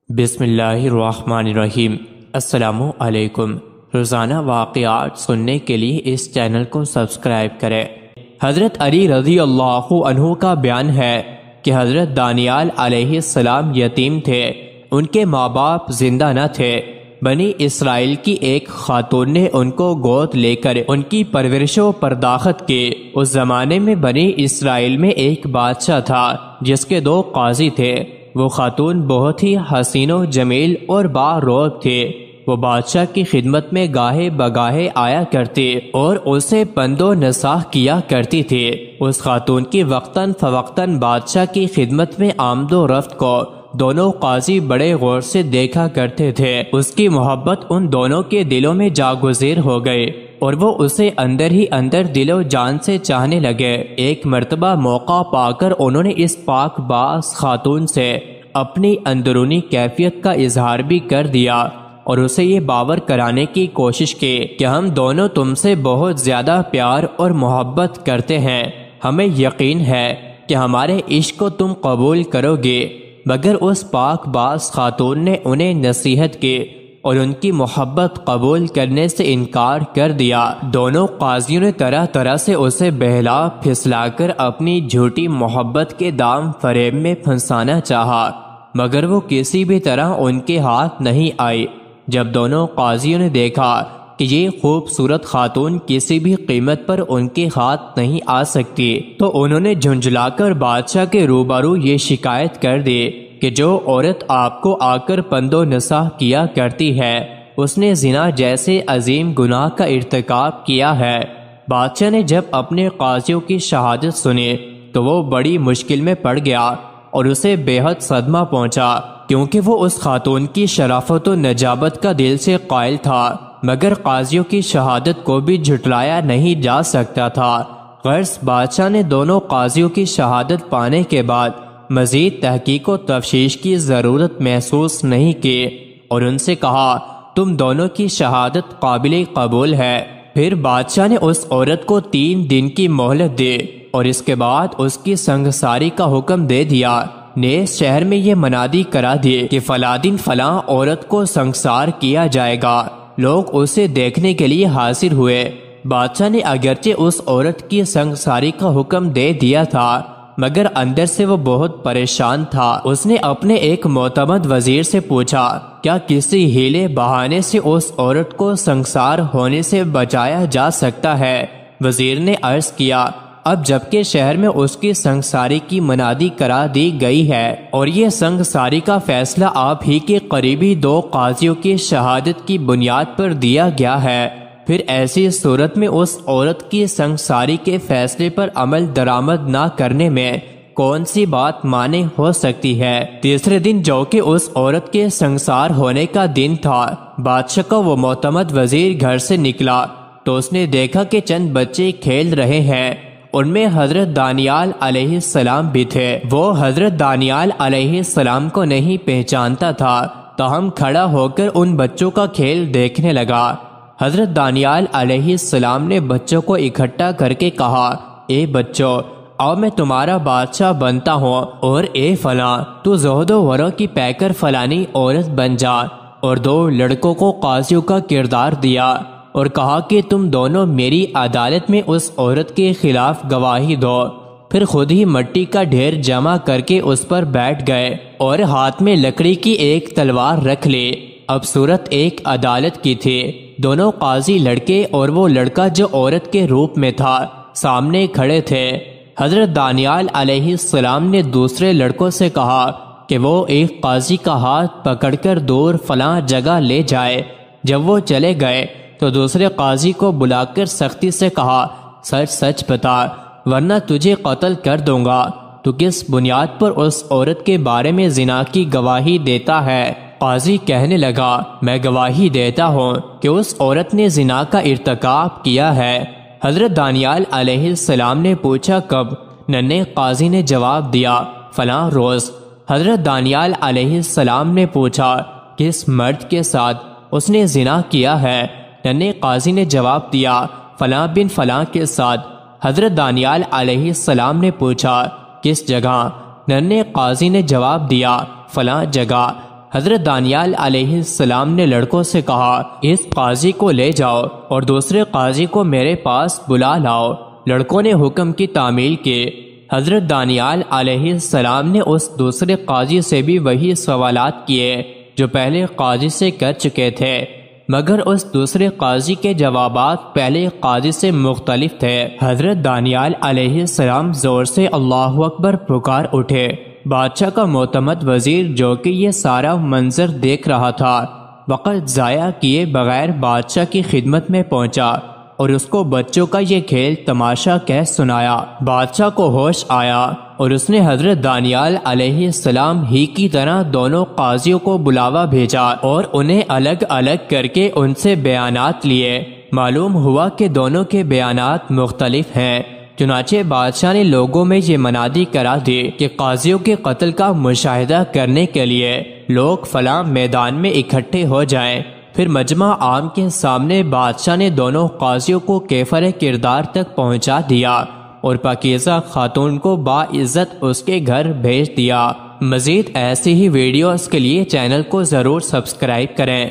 بسم اللہ الرحمن الرحیم۔ السلام علیکم۔ روزانہ واقعات سننے کے لیے اس چینل کو سبسکرائب کریں۔ حضرت علی رضی اللہ عنہ کا بیان ہے کہ حضرت دانیال علیہ السلام یتیم تھے، ان کے ماں باپ زندہ نہ تھے۔ بنی اسرائیل کی ایک خاتون نے ان کو گود لے کر ان کی پرورش و پرداخت کی۔ اس زمانے میں بنی اسرائیل میں ایک بادشاہ تھا جس کے 2 قاضی تھے۔ وہ خاتون بہت ہی حسین و جمیل اور باروب تھے۔ وہ بادشاہ کی خدمت میں گاہے بگاہے آیا کرتی اور اسے پند و نصح کیا کرتی تھی۔ اس خاتون کی وقتاً فوقتاً بادشاہ کی خدمت میں آمد و رفت کو دونوں قاضی بڑے غور سے دیکھا کرتے تھے۔ اس کی محبت ان دونوں کے دلوں میں جاگزیر ہو گئی اور وہ اسے اندر ہی اندر دل و جان سے چاہنے لگے۔ ایک مرتبہ موقع پا کر انہوں نے اس پاک باز خاتون سے اپنی اندرونی کیفیت کا اظہار بھی کر دیا اور اسے یہ باور کرانے کی کوشش کی کہ ہم دونوں تم سے بہت زیادہ پیار اور محبت کرتے ہیں۔ ہمیں یقین ہے کہ ہمارے عشق کو تم قبول کرو گے۔ مگر اس پاک باز خاتون نے انہیں نصیحت کی اور ان کی محبت قبول کرنے سے انکار کر دیا۔ دونوں قاضیوں نے طرح طرح سے اسے بہلا پھسلا کر اپنی جھوٹی محبت کے دام فریب میں پھنسانا چاہا، مگر وہ کسی بھی طرح ان کے ہاتھ نہیں آئی۔ جب دونوں قاضیوں نے دیکھا کہ یہ خوبصورت خاتون کسی بھی قیمت پر ان کے ہاتھ نہیں آ سکتی، تو انہوں نے جھنجھلا کر بادشاہ کے روبرو یہ شکایت کر دی کہ جو عورت آپ کو آ کر پند و نصح کیا کرتی ہے اس نے زنا جیسے عظیم گناہ کا ارتکاب کیا ہے۔ بادشاہ نے جب اپنے قاضیوں کی شہادت سنی تو وہ بڑی مشکل میں پڑ گیا اور اسے بے حد صدمہ پہنچا، کیونکہ وہ اس خاتون کی شرافت و نجابت کا دل سے قائل تھا، مگر قاضیوں کی شہادت کو بھی جھٹلایا نہیں جا سکتا تھا۔ غرض بادشاہ نے دونوں قاضیوں کی شہادت پانے کے بعد مزید تحقیق و تفتیش کی ضرورت محسوس نہیں کی اور ان سے کہا تم دونوں کی شہادت قابل قبول ہے۔ پھر بادشاہ نے اس عورت کو 3 دن کی مہلت دی اور اس کے بعد اس کی سنگساری کا حکم دے دیا۔ نیز شہر میں یہ منادی کرا دی کہ فلاں دن فلاں عورت کو سنگسار کیا جائے گا۔ لوگ اسے دیکھنے کے لیے حاضر ہوئے۔ بادشاہ نے اگرچہ اس عورت کی سنگساری کا حکم دے دیا تھا، مگر اندر سے وہ بہت پریشان تھا۔ اس نے اپنے ایک معتمد وزیر سے پوچھا کیا کسی ہیلے بہانے سے اس عورت کو سنگسار ہونے سے بچایا جا سکتا ہے؟ وزیر نے عرض کیا اب جبکہ شہر میں اس کی سنگساری کی منادی کرا دی گئی ہے اور یہ سنگساری کا فیصلہ آپ ہی کے قریبی 2 قاضیوں کی شہادت کی بنیاد پر دیا گیا ہے، پھر ایسی صورت میں اس عورت کی سنگساری کے فیصلے پر عمل درآمد نہ کرنے میں کون سی بات مانع ہو سکتی ہے؟ تیسرے دن جو کہ اس عورت کے سنگسار ہونے کا دن تھا، بادشاہ کا وہ معتمد وزیر گھر سے نکلا تو اس نے دیکھا کہ چند بچے کھیل رہے ہیں، ان میں حضرت دانیال علیہ السلام بھی تھے۔ وہ حضرت دانیال علیہ السلام کو نہیں پہچانتا تھا، تاہم کھڑا ہو کر ان بچوں کا کھیل دیکھنے لگا۔ حضرت دانیال علیہ السلام نے بچوں کو اکٹھا کر کے کہا اے بچوں، آؤ میں تمہارا بادشاہ بنتا ہوں، اور اے فلاں تو زہد و ورع کی پیکر فلانی عورت بن جا۔ اور 2 لڑکوں کو قاضیوں کا کردار دیا اور کہا کہ تم دونوں میری عدالت میں اس عورت کے خلاف گواہی دو۔ پھر خود ہی مٹی کا ڈھیر جمع کر کے اس پر بیٹھ گئے اور ہاتھ میں لکڑی کی ایک تلوار رکھ لی۔ اب صورت ایک عدالت کی تھی۔ دونوں قاضی لڑکے اور وہ لڑکا جو عورت کے روپ میں تھا سامنے کھڑے تھے۔ حضرت دانیال علیہ السلام نے دوسرے لڑکوں سے کہا کہ وہ ایک قاضی کا ہاتھ پکڑ کر دور فلاں جگہ لے جائے۔ جب وہ چلے گئے تو دوسرے قاضی کو بلا کر سختی سے کہا سچ سچ بتا ورنہ تجھے قتل کر دوں گا۔ تو کس بنیاد پر اس عورت کے بارے میں زنا کی گواہی دیتا ہے؟ قاضی کہنے لگا میں گواہی دیتا ہوں کہ اس عورت نے زنا کا ارتکاب کیا ہے۔ حضرت دانیال علیہ السلام نے پوچھا کب؟ ننھے قاضی نے جواب دیا فلاں روز۔ حضرت دانیال علیہ السلام نے پوچھا کس مرد کے ساتھ اس نے زنا کیا ہے؟ ننھے قاضی نے جواب دیا فلاں بن فلاں کے ساتھ۔ حضرت دانیال علیہ السلام نے پوچھا کس جگہ؟ ننھے قاضی نے جواب دیا فلاں جگہ۔ حضرت دانیال علیہ السلام نے لڑکوں سے کہا، اس قاضی کو لے جاؤ اور دوسرے قاضی کو میرے پاس بلا لاؤ۔ لڑکوں نے حکم کی تعمیل کی۔ حضرت دانیال علیہ السلام نے اس دوسرے قاضی سے بھی وہی سوالات کیے جو پہلے قاضی سے کر چکے تھے، مگر اس دوسرے قاضی کے جوابات پہلے قاضی سے مختلف تھے۔ حضرت دانیال علیہ السلام زور سے اللہ اکبر پکار اٹھے۔ بادشاہ کا معتمد وزیر جو کہ یہ سارا منظر دیکھ رہا تھا، وقت ضائع کیے بغیر بادشاہ کی خدمت میں پہنچا اور اس کو بچوں کا یہ کھیل تماشا کہہ سنایا۔ بادشاہ کو ہوش آیا اور اس نے حضرت دانیال علیہ السلام ہی کی طرح دونوں قاضیوں کو بلاوا بھیجا اور انہیں الگ الگ کر کے ان سے بیانات لیے۔ معلوم ہوا کہ دونوں کے بیانات مختلف ہیں۔ چنانچہ بادشاہ نے لوگوں میں یہ منادی کرا دی کہ قاضیوں کے قتل کا مشاہدہ کرنے کے لیے لوگ فلاں میدان میں اکٹھے ہو جائیں۔ پھر مجمع عام کے سامنے بادشاہ نے دونوں قاضیوں کو کیفر کردار تک پہنچا دیا اور پاکیزہ خاتون کو باعزت اس کے گھر بھیج دیا۔ مزید ایسی ہی ویڈیوز کے لیے چینل کو ضرور سبسکرائب کریں۔